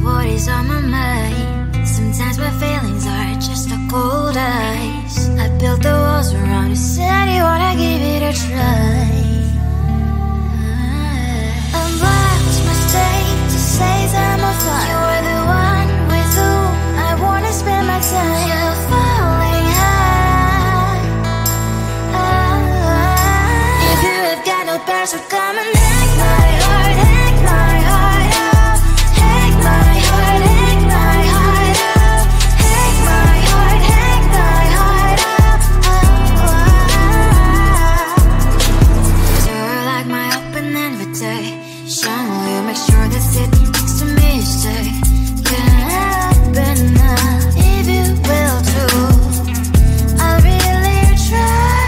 what is on my mind. Sometimes my feelings are just a cold ice. I built the walls around you, said you wanna give it a try. Unblocked my state to say I'm a fire. You're the one with whom I wanna spend my time. You're falling high. If you have got no bears, so come and hack my heart, hack my heart out. Hack my heart, hack my heart out. Hack my heart, hack my heart out. You're like my open invitation. Will you make sure that sitting next to me is safe? Yeah, open up if you will too. I'll really try.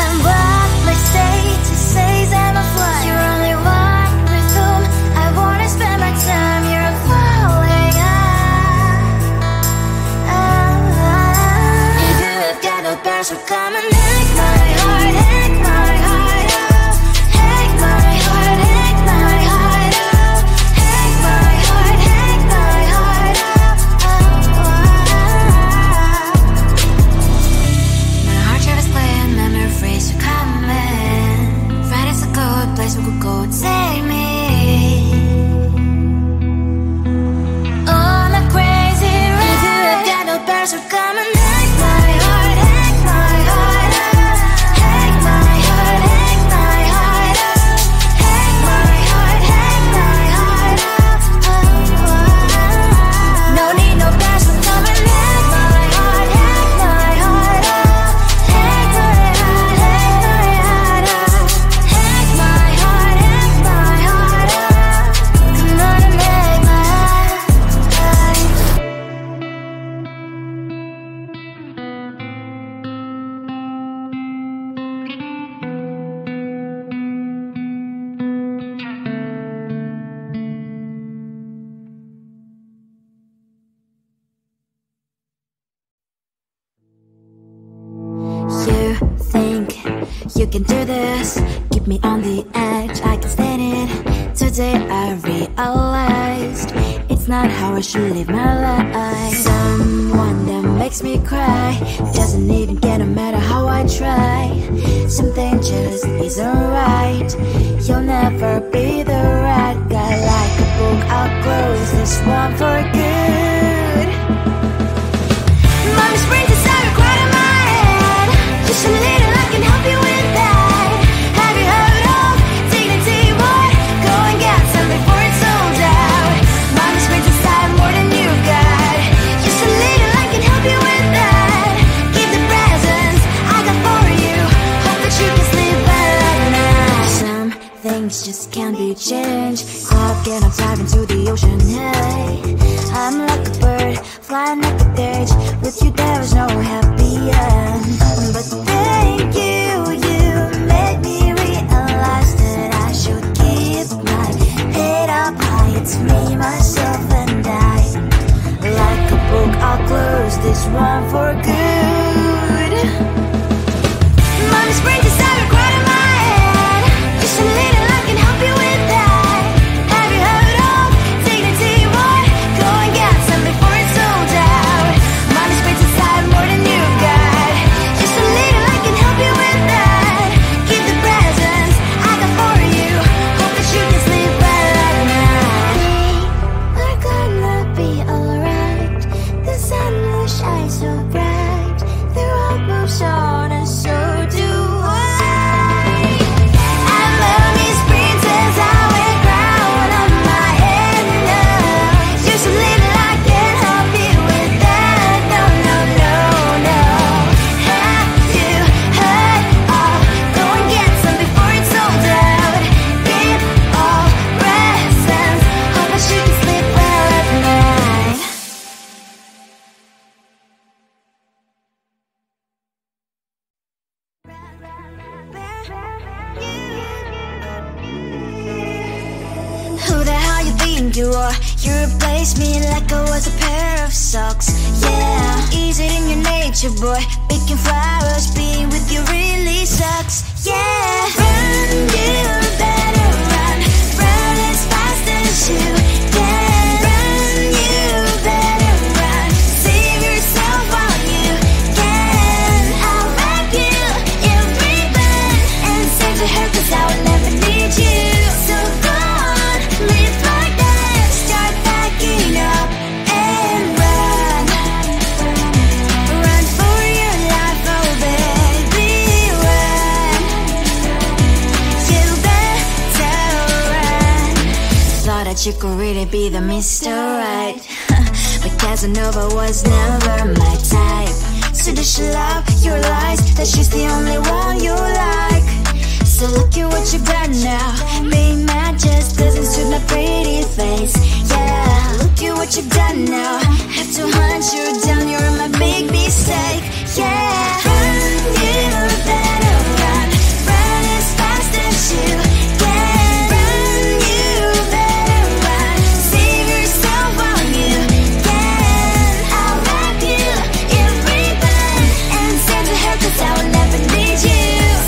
And what my state to say I'm a fly. You're only one with whom I wanna spend my time. You're falling high. If you have got no bears, so come and hack my heart, hack my heart out. Hack my heart, hack my heart out. Hack my heart, hack my heart out. My heart drive is clear, memory freeze, you're coming. Friday's a good place we could go, take me. On a crazy ride. If you have got no bears, so come and hack my heart, hack my heart out. Hack my heart, hack my heart out. Hack my heart, hack my heart out. No need no bears, so come and hack my heart, hack my heart out. Hack my heart, hack my heart out. Hack my heart, hack my heart out. Come on and make my heart. You think you can do this? Keep me on the edge, I can stand it. Today I realized it's not how I should live my life. Someone that makes me cry doesn't even get no matter how I try. Something just isn't right. You'll never be the right guy. Like a book, I'll close this one for good. Mommy's brains inside are quite in my head. Just a little, I can help you with that. Have you heard of dignity, boy? Go and get some before it's sold out. Mommy's brains inside more than you've got. Just a little, I can help you with that. Keep the presents I got for you. Hope that you can sleep well at night. Some things just can't be changed. Clock and I'm diving to the ocean, hey. I'm like a bird, flying like a cage. With you there is no happy end. But thank you, you made me realize that I should keep my head up high. It's me, myself and I. Like a book, I'll close this one for good. Mommy's brains inside are quite in my head. Just a little, I can help you with that. Have you heard of dignity, boy? Go and get some before it's sold out. Mommy's brains inside more than you've got. Just a little, I can help you with that. Keep the presents I got for you. Hope that you can sleep well at night. We're gonna be alright. The sun will shine so bright. The road moves on and so do I. I love these princess, I wear crown on my head now. Just a little, I can help you with that. No, no, no, no. Have you heard of? Go and get some before it's sold out. Give all presents. Hope that you can sleep well at night. Who the hell you think you are? You replaced me like I was a pair of socks. Yeah, is it in your nature, boy? Picking flowers, being with you really sucks. Yeah, run, you better run. Run as fast as you can. Run, you could really be the Mr. Right. But Casanova was never my type. So does she love your lies, that she's the only one you like? So look at what you've done now. Being mad just doesn't suit my pretty face. Yeah, look at what you've done now. Have to hunt you down, you're my big mistake. Yeah, run, you better run. Run as fast as you can. Run, you better run. Save yourself while you can. I'll wrap you in ribbon and send to her, 'cause I will never need you.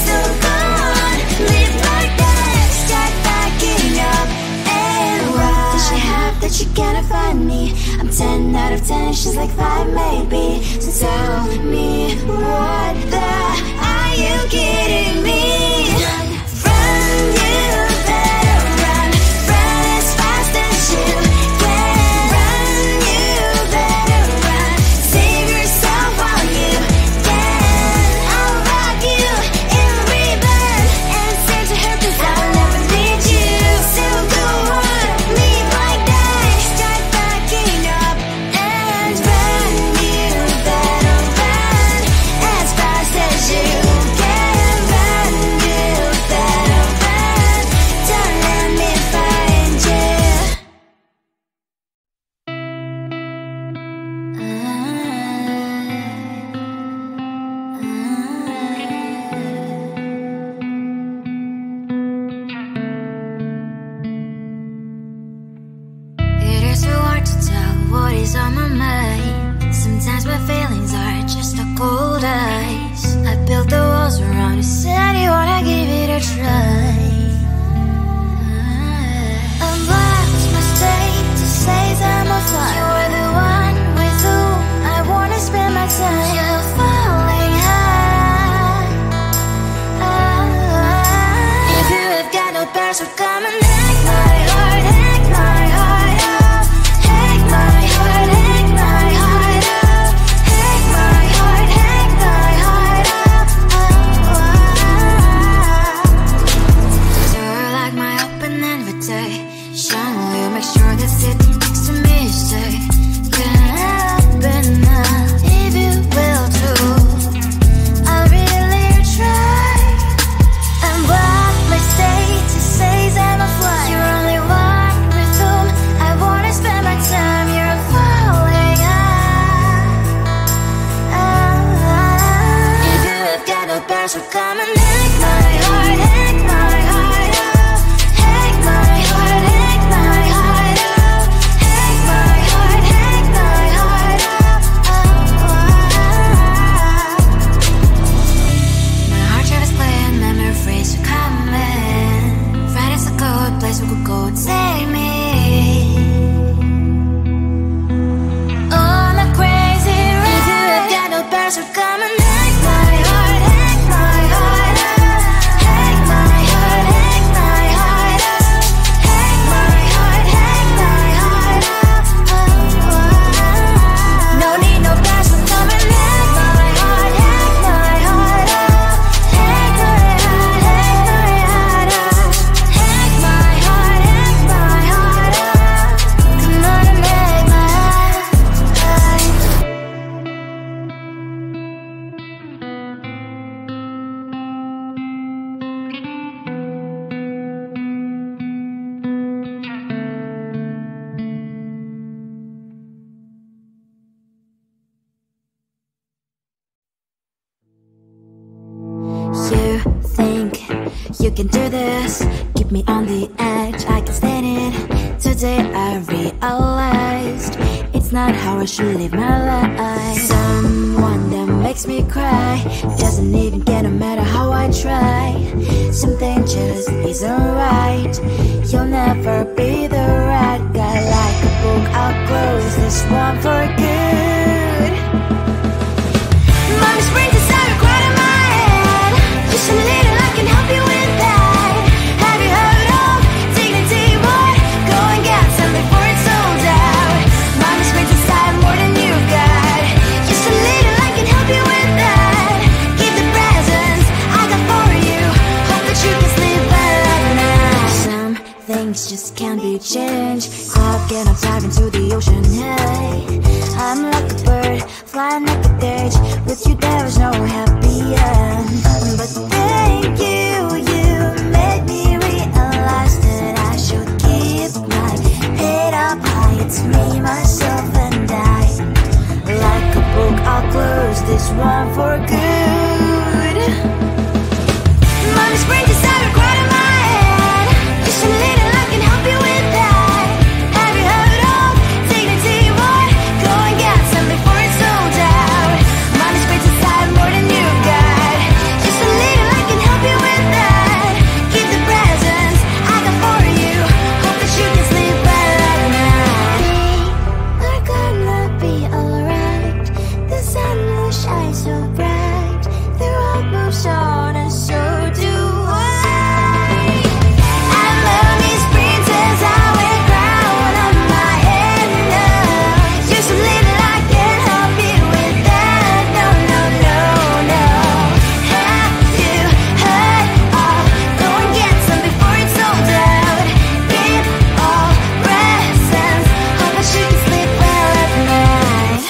So go on, live like that. Start backing up and run. Does she have that she cannot find me? I'm 10 out of 10, she's like 5 maybe. So tell me, what the are you kidding me? Run, you better run. Run as fast as you can. Run, you better run. Save yourself while you can. I'll wrap you in ribbon and send to her, 'cause I'll never need you. So go on, live like that. Start backing up and run. You better run as fast as you can. Run, you better run. Don't let me find you. It is so hard to tell what is on my mind. Sometimes my feelings are just a cold ice. I built the walls around you, said you wanna give it a try. I'm lost, my state to say I'm a fly. You're the one with whom I wanna spend my time. You're falling high. If you have got no parents, so come and hack my heart, hack my heart up. Hack my heart, hack my heart up. Hack my heart, hack my heart up. You're like my open invitation. Will you make sure that sitting next to me stay? Can't open up if you will too. I really try. And what my state to say I'm a fly. You're only one with whom I wanna spend my time. You're falling high. If you have got no parents, so come and hack my heart, hack my heart up. Hack my heart, hack my heart up. Hack my heart, hack my heart up. My heart drive is playing, memories are coming. Friday's a good place we could go and take me. On a crazy ride. If you have got no parents, so come and hack my heart, hack my heart up. Hack my heart, hack my heart up. Hack my heart, hack my heart up. No need no parents, so come and hack my heart, hack my heart up. Hack my heart, hack my heart up. Hack my heart, hack my heart up. Come on and make my heart. You think you can do this? Keep me on the edge, I can stand it. Today I realized it's not how I should live my life. Someone that makes me cry doesn't even care no matter how I try. Something just isn't right. You'll never be the right guy. Like a book, I'll close this one for good. Mommy springs inside a quiet in my head. Listen a little, I can help you with that. Have you heard of dignity, boy? Go and get some before it's sold out. Mommy springs inside more than you've got. Just a little, I can help you with that. Keep the presents I got for you. Hope that you can sleep well at night. Some things just can't be changed. again, I'll dive into the ocean. Hey, I'm like a bird, flying like a dirge. With you there is no happy end. But thank you, you made me realize that I should keep my head up high. It's me, myself and I. Like a book, I'll close this one for good. Mommy springs inside a quite of my head. Just a little I can help you with that. Have you heard of dignity, boy? Go and get some before it's sold out. Mommy springs inside more than you got. Just a little I can help you with that. Keep the presents I got for you. Hope that you can sleep well at night. We're gonna be alright. The sun will shine so bright. The road moves on and so do I. And lonely springs as I wear crown on my head now. Just a little I can help you with that. No, no, no, no. Have you heard of? Go and get some before it's sold out. Keep all presents. Hope that you can sleep well at night.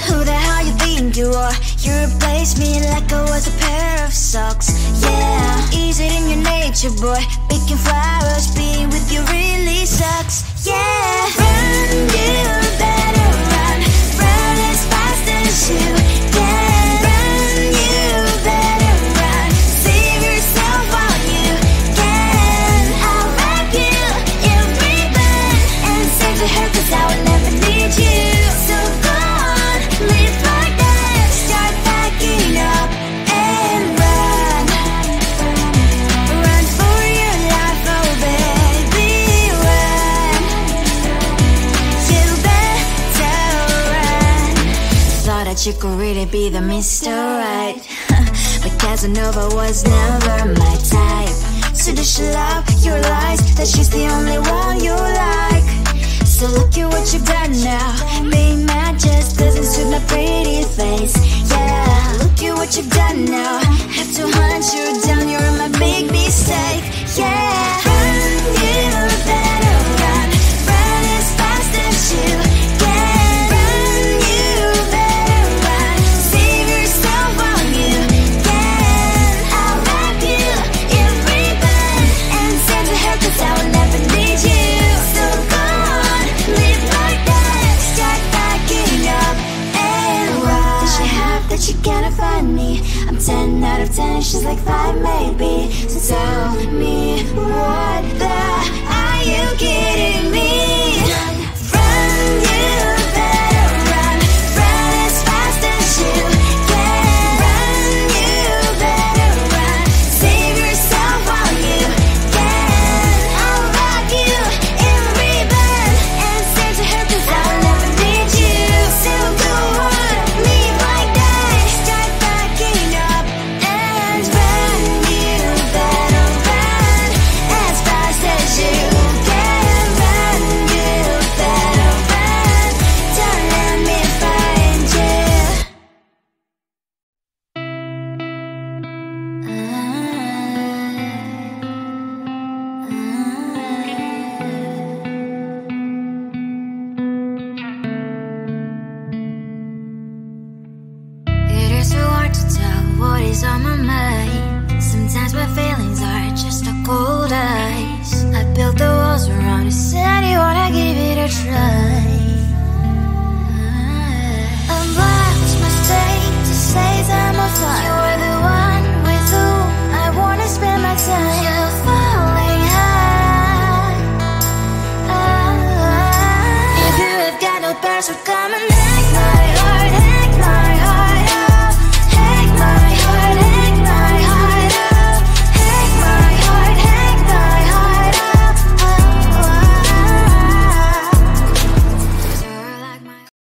Who the hell you think you are? You replaced me like I was a pair of socks. Yeah, is it in your nature, boy? Picking flowers, being with you really sucks. Yeah, run, you better run. Run as fast as you can. Run, you better run. Save yourself while you can. I'll wrap you in ribbon and send to her 'cause I will never need you. So go on, live like that. Start packing up and run. Run for your life, oh baby, run. You better run. Thought that you could really be the Mr. Right. But Casanova was never my type. So does she love your lies? That she's the only one you like. So look at what you've done now. Being mad just doesn't suit my pretty face. Yeah, look at what you've done now. Have to hunt you down, you're my big mistake. Yeah, run, you better run. Run as fast as you can. Run, you better run. Save yourself while you can. I'll wrap you in ribbon and send to her 'cause I will never need you. So go on, live like that. Start packing up and run. Does she have that she cannot find me? I'm 10 out of 10, she's like 5 maybe. So tell me, what the are you kidding me? Run, you better run. Run as fast as you can. Run, you better run. Save yourself while you can. I'll rock you in ribbon and send to her 'cause I will never need you. So go on, leave like that. Start packing up and run. You better run as fast as you can. Run, you better run. Don't let me find you. It is so hard to tell what is on my mind. Sometimes my feelings are just a cold ice. I built the walls around it, said you wanna give it a try.